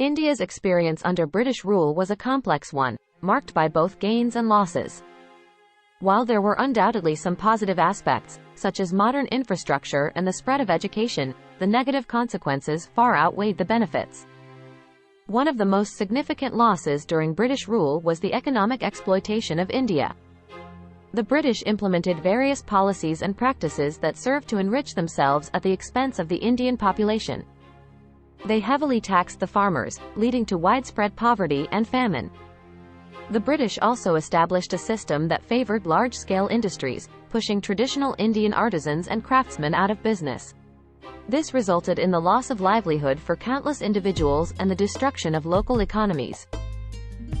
India's experience under British rule was a complex one, marked by both gains and losses. While there were undoubtedly some positive aspects, such as modern infrastructure and the spread of education, the negative consequences far outweighed the benefits. One of the most significant losses during British rule was the economic exploitation of India. The British implemented various policies and practices that served to enrich themselves at the expense of the Indian population. They heavily taxed the farmers, leading to widespread poverty and famine. The British also established a system that favored large-scale industries, pushing traditional Indian artisans and craftsmen out of business. This resulted in the loss of livelihood for countless individuals and the destruction of local economies.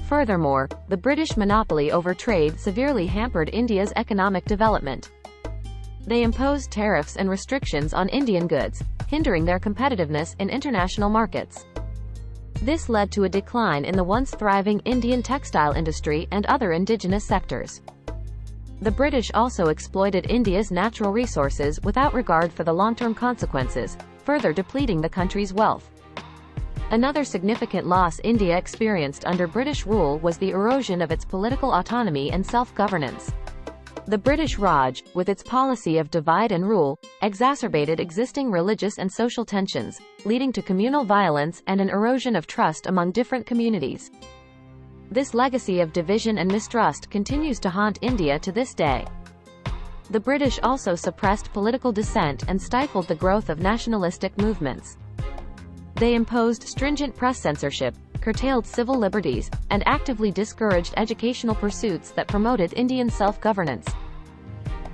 Furthermore, the British monopoly over trade severely hampered India's economic development. They imposed tariffs and restrictions on Indian goods, hindering their competitiveness in international markets. This led to a decline in the once thriving Indian textile industry and other indigenous sectors. The British also exploited India's natural resources without regard for the long-term consequences, further depleting the country's wealth. Another significant loss India experienced under British rule was the erosion of its political autonomy and self-governance. The British Raj, with its policy of divide and rule, exacerbated existing religious and social tensions, leading to communal violence and an erosion of trust among different communities. This legacy of division and mistrust continues to haunt India to this day. The British also suppressed political dissent and stifled the growth of nationalistic movements. They imposed stringent press censorship, curtailed civil liberties, and actively discouraged educational pursuits that promoted Indian self-governance.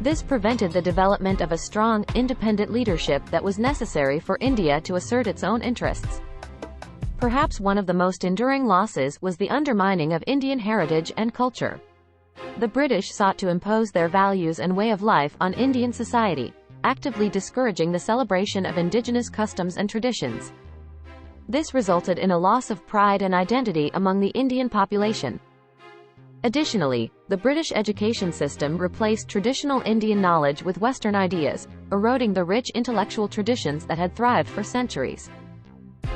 This prevented the development of a strong, independent leadership that was necessary for India to assert its own interests. Perhaps one of the most enduring losses was the undermining of Indian heritage and culture. The British sought to impose their values and way of life on Indian society, actively discouraging the celebration of indigenous customs and traditions. This resulted in a loss of pride and identity among the Indian population. Additionally, the British education system replaced traditional Indian knowledge with Western ideas, eroding the rich intellectual traditions that had thrived for centuries.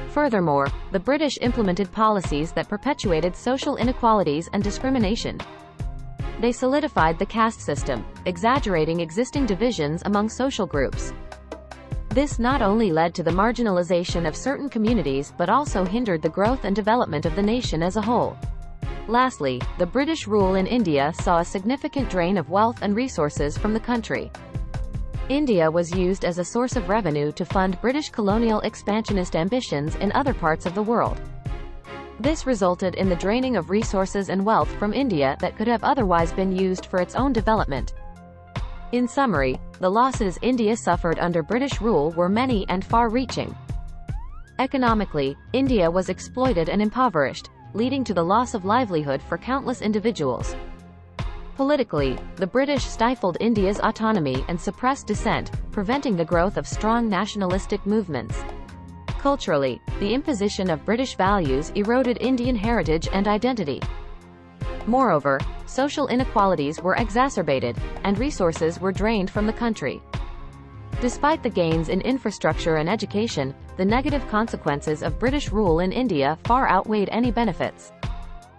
Furthermore, the British implemented policies that perpetuated social inequalities and discrimination. They solidified the caste system, exaggerating existing divisions among social groups. This not only led to the marginalization of certain communities but also hindered the growth and development of the nation as a whole. Lastly, the British rule in India saw a significant drain of wealth and resources from the country. India was used as a source of revenue to fund British colonial expansionist ambitions in other parts of the world. This resulted in the draining of resources and wealth from India that could have otherwise been used for its own development. In summary, the losses India suffered under British rule were many and far-reaching. Economically, India was exploited and impoverished, leading to the loss of livelihood for countless individuals. Politically, the British stifled India's autonomy and suppressed dissent, preventing the growth of strong nationalistic movements. Culturally, the imposition of British values eroded Indian heritage and identity. Moreover, social inequalities were exacerbated, and resources were drained from the country. Despite the gains in infrastructure and education, the negative consequences of British rule in India far outweighed any benefits.